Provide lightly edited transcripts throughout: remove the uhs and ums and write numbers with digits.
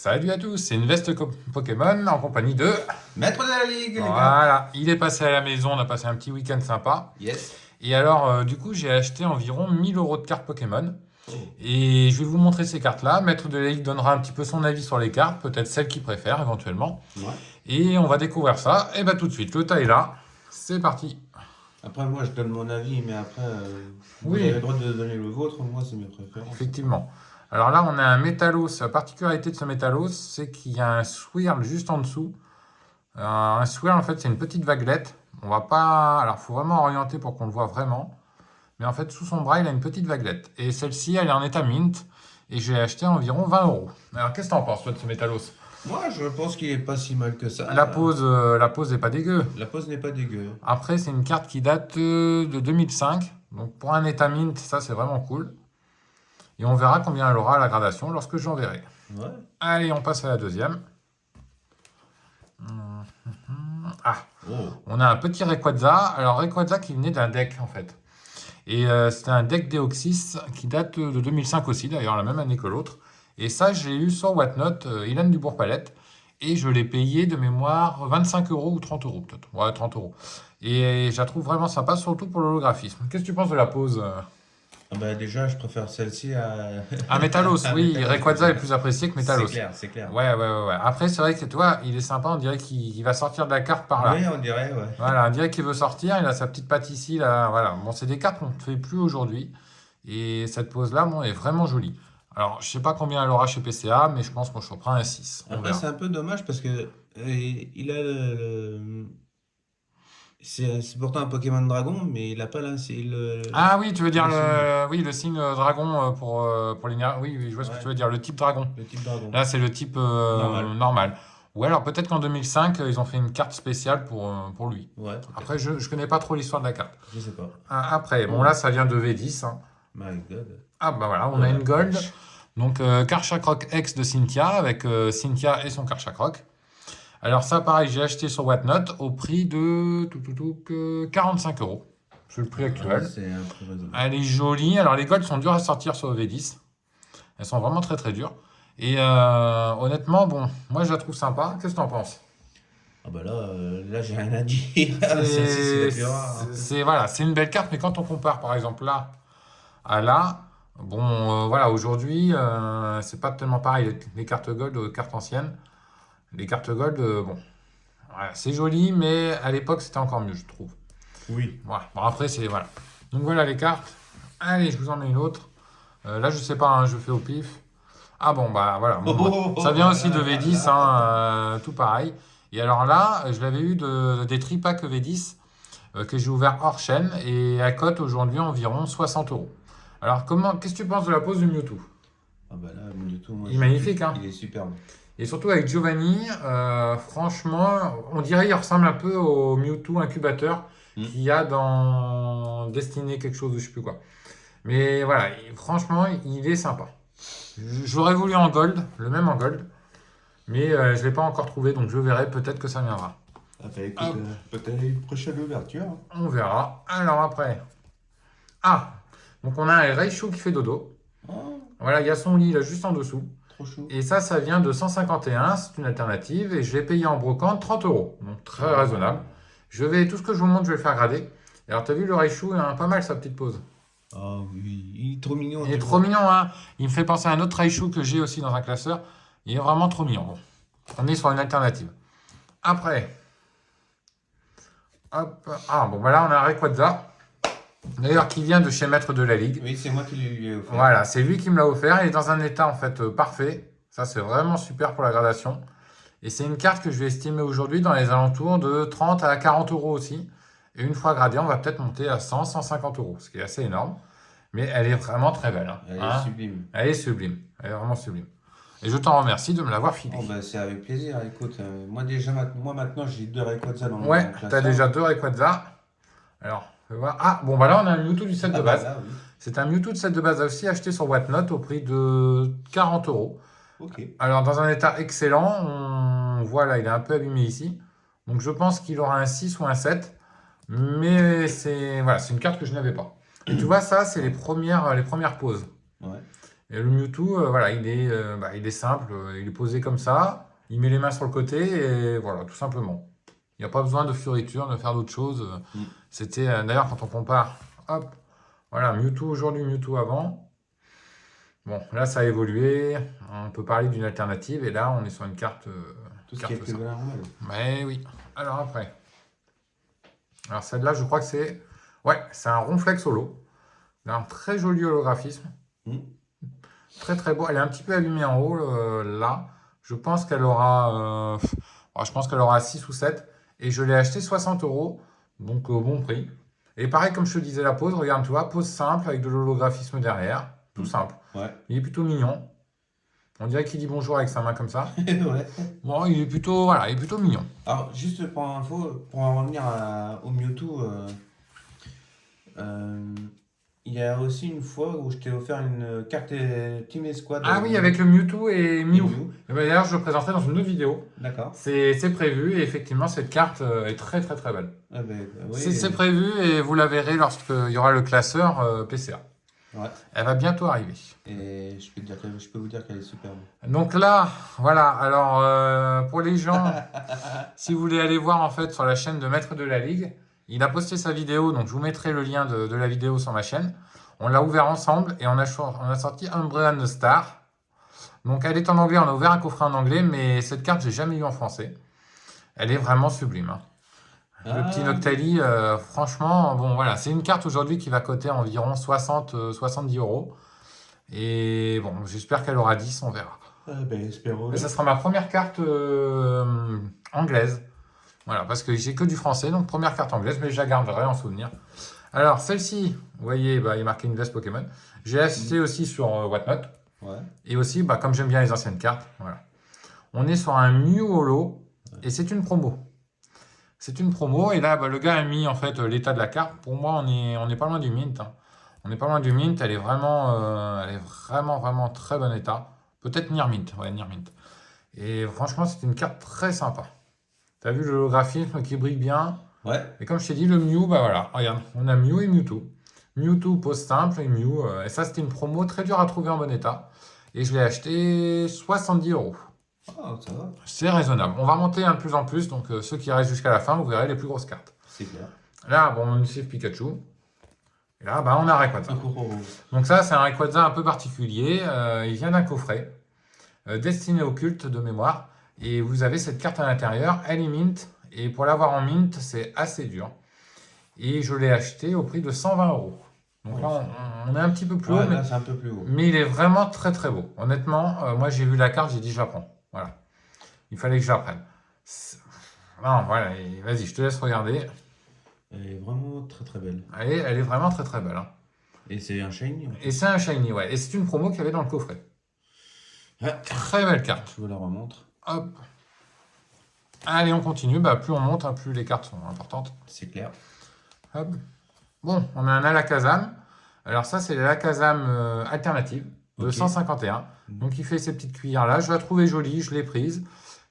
Salut à tous, c'est une veste Pokémon en compagnie de... Maître de la Ligue, les gars. Voilà, il est passé à la maison, on a passé un petit week-end sympa. Yes. Et alors, du coup, j'ai acheté environ 1000 € de cartes Pokémon. Oh. Et je vais vous montrer ces cartes-là. Maître de la Ligue donnera un petit peu son avis sur les cartes, peut-être celles qu'il préfère éventuellement. Ouais. Et on va découvrir ça. Et bah tout de suite, le tas est là. C'est parti. Après, moi, je donne mon avis, mais après, vous Oui. avez le droit de donner le vôtre. Moi, c'est mes préférences. Effectivement. Alors là, on a un Métalos. La particularité de ce Métalos, c'est qu'il y a un swirl juste en dessous. Un swirl, en fait, c'est une petite vaguelette. On va pas... Alors, il faut vraiment orienter pour qu'on le voit vraiment. Mais en fait, sous son bras, il a une petite vaguelette. Et celle-ci, elle est en état mint. Et j'ai acheté environ 20 €. Alors, qu'est-ce que t'en penses, toi, de ce Métalos? Moi, je pense qu'il est pas si mal que ça. La pose est pas dégueu. La pose n'est pas dégueu. Après, c'est une carte qui date de 2005. Donc, pour un état mint, ça, c'est vraiment cool. Et on verra combien elle aura à la gradation lorsque j'enverrai. Ouais. Allez, on passe à la deuxième. Ah, Oh. on a un petit Rayquaza. Alors, Rayquaza qui venait d'un deck, en fait. Et c'était un deck Deoxys qui date de 2005 aussi, d'ailleurs, la même année que l'autre. Et ça, j'ai eu sur Whatnot, Ilan Dubourg-Palette. Et je l'ai payé de mémoire 25 € ou 30 € peut-être. Ouais, 30 €. Et je la trouve vraiment sympa, surtout pour l'holographisme. Qu'est-ce que tu penses de la pose Ah bah, déjà, je préfère celle-ci à. Ah, Métalos, à oui, Métalos. Rayquaza est plus apprécié que Métalos. C'est clair, c'est clair. Ouais. Après, c'est vrai que toi, il est sympa, on dirait qu'il va sortir de la carte par là. Oui, on dirait, ouais. Voilà, on dirait qu'il veut sortir, il a sa petite patte ici, là, voilà. Bon, c'est des cartes qu'on ne fait plus aujourd'hui. Et cette pose-là, bon, est vraiment jolie. Alors, je sais pas combien elle aura chez PCA, mais je pense qu'on chopera un 6. On Après, verra. c'est un peu dommage parce que il a c'est pourtant un Pokémon Dragon, mais il a pas là, c'est le. Ah oui, tu veux dire le signe. oui, le signe dragon pour l'énergie. Oui, je vois ce que Ouais, tu veux dire, le type dragon. le type dragon. Là, c'est le type Normal. normal. Ou alors, peut-être qu'en 2005, ils ont fait une carte spéciale pour lui. Ouais, peut-être. Après, je ne connais pas trop l'histoire de la carte. Je sais pas. Après, bon, là, ça vient de V10. Hein. My God. Ah, bah voilà, on a une gold. Donc, Karchakroc X de Cynthia, avec Cynthia et son Karchakroc. Alors, ça, pareil, j'ai acheté sur Whatnot au prix de 45 €. C'est le prix actuel. C'est un peu raisonnable. Elle est jolie. Alors, les golds sont dures à sortir sur V10. Elles sont vraiment très très dures. Et honnêtement, bon, moi, je la trouve sympa. Qu'est-ce que tu en penses? Ah bah là j'ai rien à dire. C'est la plus rare. Voilà, c'est une belle carte, mais quand on compare, par exemple, là à là, bon, voilà, aujourd'hui, c'est pas tellement pareil, les cartes gold aux cartes anciennes. Les cartes gold, bon, voilà, c'est joli, mais à l'époque, c'était encore mieux, je trouve. Oui. Voilà. Bon, après, c'est, voilà. Donc, voilà les cartes. Allez, je vous en mets une autre. Là, je sais pas, hein, je fais au pif. Ah bon, bah, voilà. Bon, bah, ça vient aussi de V10, hein, tout pareil. Et alors là, je l'avais eu des tripacks V10 que j'ai ouvert hors chaîne et elle cote aujourd'hui environ 60 €. Alors, qu'est-ce que tu penses de la pose du Mewtwo? Ah bah là, du tout, moi, Il est magnifique, hein. il est superbe. Et surtout avec Giovanni, franchement, on dirait qu'il ressemble un peu au Mewtwo incubateur qu'il y a dans Destiné quelque chose ou je sais plus quoi. Mais voilà, franchement, il est sympa. J'aurais voulu en gold, le même en gold, mais je ne l'ai pas encore trouvé, donc je verrai, peut-être que ça viendra. Ah bah écoute, peut-être une prochaine ouverture. On verra. Alors après. Ah, donc on a un Raichu qui fait dodo. Oh, Voilà, il y a son lit là juste en dessous. trop chou. Et ça vient de 151, c'est une alternative. Et je l'ai payé en brocante 30 €. Donc très raisonnable. Tout ce que je vous montre, je vais le faire grader. Et alors, tu as vu le Raichu, il a pas mal sa petite pose. Ah oui, il est trop mignon. Il est trop mignon, hein. Il me fait penser à un autre Raichu que j'ai aussi dans un classeur. Il est vraiment trop mignon. Bon. On est sur une alternative. Après. Hop. Ah, bon, voilà, on a un Rayquaza. D'ailleurs, qui vient de chez Maître de la Ligue. Oui, c'est moi qui lui ai offert. Voilà, c'est lui qui me l'a offert. Il est dans un état en fait parfait. Ça, c'est vraiment super pour la gradation. Et c'est une carte que je vais estimer aujourd'hui dans les alentours de 30 à 40 € aussi. Et une fois gradée, on va peut-être monter à 100, 150 €, ce qui est assez énorme. Mais elle est vraiment très belle. Hein. Elle est Hein, sublime. elle est sublime. Elle est vraiment sublime. Et je t'en remercie de me l'avoir filée. Oh bah c'est avec plaisir, écoute. Moi déjà, moi maintenant j'ai 2 Rayquaza dans mon Ouais, classeur. t'as déjà 2 Rayquaza. Alors, je vais voir. Ah, bon, bah là, on a un Mewtwo du set de Ah bah base. là, oui. C'est un Mewtwo de set de base aussi acheté sur Whatnot au prix de 40 €. Ok. Alors, dans un état excellent, on voit là, il est un peu abîmé ici. Donc, je pense qu'il aura un 6 ou un 7. Mais c'est voilà, c'est une carte que je n'avais pas. Et tu vois, ça, c'est les premières poses. Ouais. Et le Mewtwo, voilà, il est simple, il est posé comme ça, il met les mains sur le côté et voilà, tout simplement. Il n'y a pas besoin de fioritures, de faire d'autres choses. C'était d'ailleurs quand on compare, hop, voilà, Mewtwo aujourd'hui, Mewtwo avant. Bon, là ça a évolué, on peut parler d'une alternative et là on est sur une carte. Tout ce qui est plus normal. Mais oui. Alors après. Alors celle-là, je crois que c'est. Ouais, c'est un Ronflex holo. Il a un très joli holographisme. Très très beau. Elle est un petit peu allumée en haut là. Je pense qu'elle aura. Je pense qu'elle aura 6 ou 7. Et je l'ai acheté 60 €. Donc au bon prix. Et pareil, comme je te disais, la pose, regarde, tu vois, pose simple avec de l'holographisme derrière. Tout simple. Ouais. Il est plutôt mignon. On dirait qu'il dit bonjour avec sa main comme ça. Ouais. Bon, il est plutôt mignon. Alors, juste pour info, pour en revenir au Mewtwo, il y a aussi une fois où je t'ai offert une carte Team Esquad. Ah oui, avec le Mewtwo et Mew. Mew. D'ailleurs, je le présenterai dans une autre vidéo. D'accord. C'est prévu et effectivement, cette carte est très très très belle. Ah ben, oui, C'est prévu et vous la verrez lorsqu'il y aura le classeur PCA. Ouais. Elle va bientôt arriver. Et je peux vous dire qu'elle est superbe. Donc là, voilà. Alors, pour les gens, si vous voulez aller voir en fait sur la chaîne de Maître de la Ligue, il a posté sa vidéo. Donc je vous mettrai le lien de la vidéo sur ma chaîne. On l'a ouvert ensemble et on a sorti Umbreon Star. Donc elle est en anglais. On a ouvert un coffret en anglais, mais cette carte, j'ai jamais eu en français. Elle est vraiment sublime. Hein. Le petit Noctali, franchement, bon voilà, c'est une carte aujourd'hui qui va coter environ 70 €. Et bon, j'espère qu'elle aura 10, on verra. Ben, espérons. Mais ça sera ma première carte anglaise. Voilà, parce que j'ai que du français, donc première carte anglaise, mais je la garderai en souvenir. Alors, celle-ci, vous voyez, bah, il est marqué une veste Pokémon. J'ai acheté aussi sur Whatnot. Ouais. Et aussi, bah, comme j'aime bien les anciennes cartes, voilà. On est sur un Mew Holo, et c'est une promo. C'est une promo, et là, bah, le gars a mis en fait l'état de la carte. Pour moi, on est pas loin du mint. Hein. On n'est pas loin du mint, elle est vraiment très bon état. Peut-être Near Mint, ouais, Near Mint. Et franchement, c'est une carte très sympa. T'as vu le graphisme qui brille bien? Ouais. Et comme je t'ai dit, le Mew, bah voilà, regarde, on a Mew et Mewtwo. Mewtwo pose simple et Mew, et ça c'était une promo très dure à trouver en bon état. Et je l'ai acheté 70 €. Ah, ça va. C'est raisonnable. On va monter de plus en plus, donc ceux qui restent jusqu'à la fin, vous verrez les plus grosses cartes. C'est clair. Là, bon, on utilise Pikachu. Et là, bah, on a Rayquaza. Oh. Donc ça, c'est un Rayquaza un peu particulier. Il vient d'un coffret, destiné au culte de mémoire. Et vous avez cette carte à l'intérieur, elle est mint. Et pour l'avoir en mint, c'est assez dur. Et je l'ai acheté au prix de 120 €. Donc là, on est un petit peu plus haut. Là, c'est un peu plus haut. Mais il est vraiment très très beau. Honnêtement, moi j'ai vu la carte, j'ai dit je la prends. Voilà. Il fallait que je la prenne. Non, voilà, vas-y, je te laisse regarder. Elle est vraiment très très belle. Elle est vraiment très très belle. Hein. Et c'est un shiny. Et c'est un shiny, ouais. Et c'est une promo qu'il y avait dans le coffret. Ouais. Très belle carte. Je vous la remontre. Hop. Allez, on continue. Bah, plus on monte, hein, plus les cartes sont importantes. C'est clair. Hop. Bon, on a un Alakazam. Alors ça, c'est l'Alakazam alternative de 151. Donc il fait ces petites cuillères là. Je la trouvais jolie, je l'ai prise.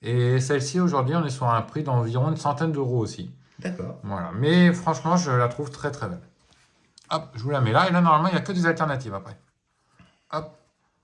Et celle-ci, aujourd'hui, on est sur un prix d'environ une centaine d'euros aussi. D'accord. Voilà. Mais franchement, je la trouve très très belle. Hop, je vous la mets là. Et là, normalement, il n'y a que des alternatives après. Hop.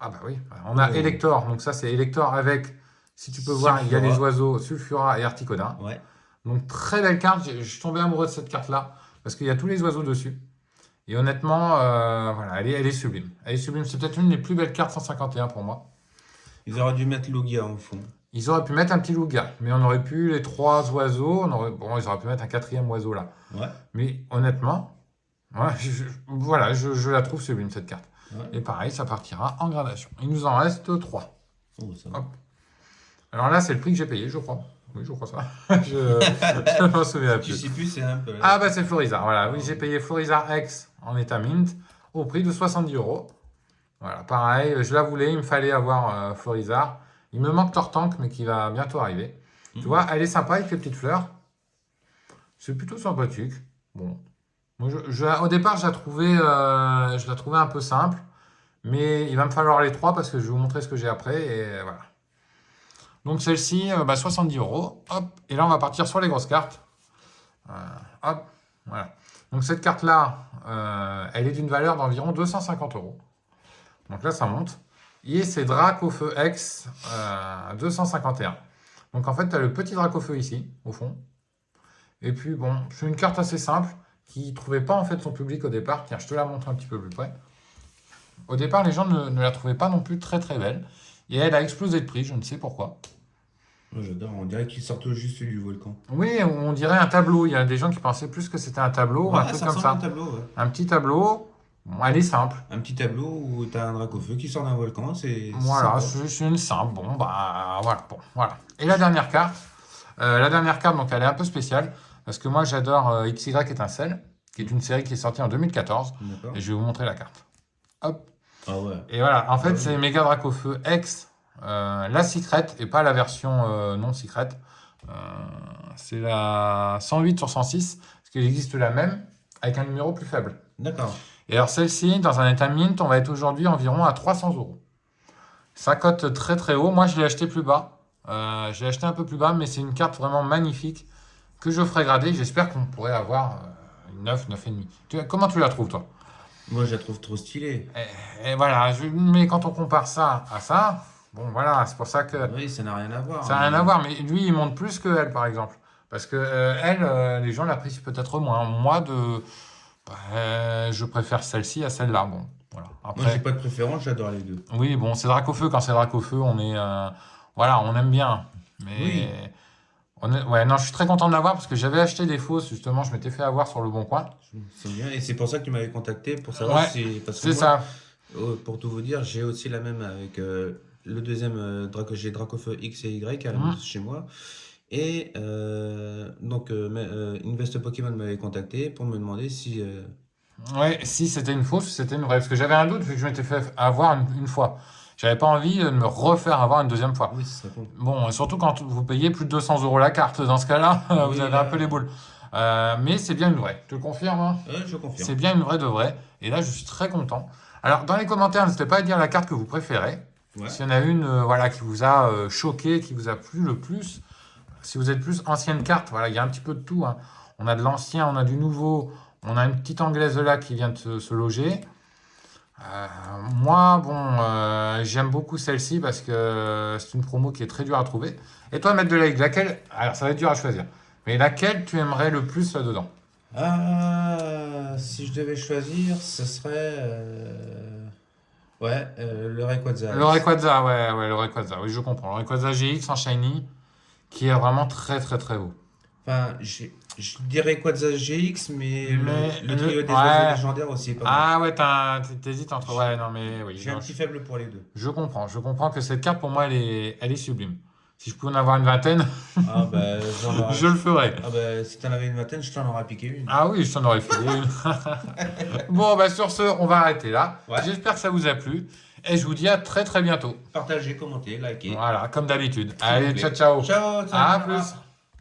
Ah bah oui. On a Elector. Donc ça, c'est Elector avec, si tu peux voir, il y a les oiseaux Sulfura et Articodin. Ouais. Donc très belle carte. Je suis tombé amoureux de cette carte-là. Parce qu'il y a tous les oiseaux dessus. Et honnêtement, voilà, elle est sublime. Elle est sublime. C'est peut-être une des plus belles cartes 151 pour moi. Ils auraient dû mettre Lugia en fond. Ils auraient pu mettre un petit Lugia. Mais on aurait pu les 3 oiseaux. Bon, ils auraient pu mettre un 4e oiseau là. Ouais. Mais honnêtement, ouais, voilà, je la trouve sublime cette carte. Ouais. Et pareil, ça partira en gradation. Il nous en reste 3. Oh, ça va. Hop. Alors là, c'est le prix que j'ai payé, je crois. Oui, je crois ça. je m'en souviens Tu plus. sais plus, c'est un peu. Ah bah c'est Florizard, voilà. Oui, j'ai payé Florizard X en état mint au prix de 70 €. Voilà, pareil, je la voulais, il me fallait avoir Florizard. Il me manque Tortank, mais qui va bientôt arriver. Tu vois, elle est sympa avec les petites fleurs. C'est plutôt sympathique. Bon. Moi, au départ, je la trouvais un peu simple. Mais il va me falloir les 3 parce que je vais vous montrer ce que j'ai après. Et voilà. Donc celle-ci, 70 €. Hop. Et là, on va partir sur les grosses cartes. Hop. Voilà. Donc cette carte-là, elle est d'une valeur d'environ 250 €. Donc là, ça monte. Et c'est Dracofeu X 251. Donc en fait, tu as le petit Dracofeu ici, au fond. Et puis bon, c'est une carte assez simple qui ne trouvait pas en fait son public au départ. Tiens, je te la montre un petit peu plus près. Au départ, les gens ne la trouvaient pas non plus très très belle. Et elle a explosé de prix, je ne sais pourquoi. Moi, j'adore, on dirait qu'ils sortent juste du volcan. Oui, on dirait un tableau. Il y a des gens qui pensaient plus que c'était un tableau, Ouais, un truc ça comme ressemble ça. à un tableau, ouais. Un petit tableau. Bon, elle est simple. Un petit tableau où tu as un Dracofeu qui sort d'un volcan, c'est Voilà, sympa. c'est une simple. Bon, bah voilà. Bon, voilà. Et la dernière carte. Donc, elle est un peu spéciale. Parce que moi, j'adore XY Étincelle, qui est une série qui est sortie en 2014. D'accord. Et je vais vous montrer la carte. Hop. Ah ouais. Et voilà, en fait, Ouais. c'est Méga Dracofeu X, la secret, et pas la version non secret. C'est la 108 sur 106, parce qu'il existe la même, avec un numéro plus faible. D'accord. Et alors celle-ci, dans un état mint, on va être aujourd'hui environ à 300 €. Ça cote très très haut. Moi, je l'ai acheté plus bas. Je l'ai acheté un peu plus bas, mais c'est une carte vraiment magnifique que je ferai grader. J'espère qu'on pourrait avoir une 9, 9,5. Comment tu la trouves, toi? Moi, je la trouve trop stylée. Et voilà, mais quand on compare ça à ça, bon voilà, c'est pour ça que Oui, ça n'a rien à voir. ça n'a rien à voir. Mais lui, il monte plus que elle, par exemple. Parce que elle, les gens l'apprécient peut-être moins. Moi, je préfère celle-ci à celle-là. Bon, voilà. Moi, j'ai Après, pas de préférence, j'adore les deux. oui, bon, c'est Dracofeu. Quand c'est Dracofeu, on est, voilà, on aime bien. Mais Oui. ouais, non, je suis très content de l'avoir parce que j'avais acheté des fausses. Justement, je m'étais fait avoir sur le Bon Coin. C'est bien. Et c'est pour ça que tu m'avais contacté pour savoir Ouais, si. Parce que c'est moi, ça. pour tout vous dire, j'ai aussi la même avec le deuxième j'ai Dracofeu X et Y à la Mhm. maison chez moi. Et Invest Pokémon m'avait contacté pour me demander si. Ouais, si c'était une fausse ou c'était une vraie. Parce que j'avais un doute vu que je m'étais fait avoir une fois. J'avais pas envie de me refaire avoir une deuxième fois. Oui, c'est ça compte. Bon, surtout quand vous payez plus de 200 € la carte. Dans ce cas-là, vous Oui, avez là. un peu les boules. Mais c'est bien une vraie. Tu le confirmes, hein? Je confirme. C'est bien une vraie de vraie. Et là, je suis très content. Alors, dans les commentaires, n'hésitez pas à dire la carte que vous préférez. Ouais. S'il y en a une voilà, qui vous a choqué, qui vous a plu le plus. Si vous êtes plus ancienne carte, voilà, il y a un petit peu de tout, hein. On a de l'ancien, on a du nouveau. On a une petite anglaise là qui vient de se loger. Moi, bon, j'aime beaucoup celle-ci parce que c'est une promo qui est très dure à trouver. Et toi, Maître de Ligue, laquelle? Alors, ça va être dur à choisir. Mais laquelle tu aimerais le plus là-dedans? Si je devais choisir, ce serait. Le Rayquaza. Le Rayquaza, ouais, le Rayquaza. Oui, je comprends. Le Rayquaza GX en shiny, qui est vraiment très, très, très beau. Enfin, je dirais Rayquaza GX, mais le trio des ouais. oiseaux légendaires aussi est pas mal. Ah ouais, t'hésites entre... Ouais, non, mais oui. J'ai un non, petit faible pour les deux. je comprends que cette carte, pour moi, elle est sublime. Si je pouvais en avoir une vingtaine, Ah bah, j'en aurais- je le ferais. Ah bah, si t'en avais une vingtaine, je t'en aurais piqué une. Ah oui, je t'en aurais filé une. Bon, bah sur ce, on va arrêter là. Ouais. J'espère que ça vous a plu. Et je vous dis à très très bientôt. Partagez, commentez, likez. Voilà, comme d'habitude. S'il vous Allez, plaît. ciao, ciao. Ciao, À salut. plus.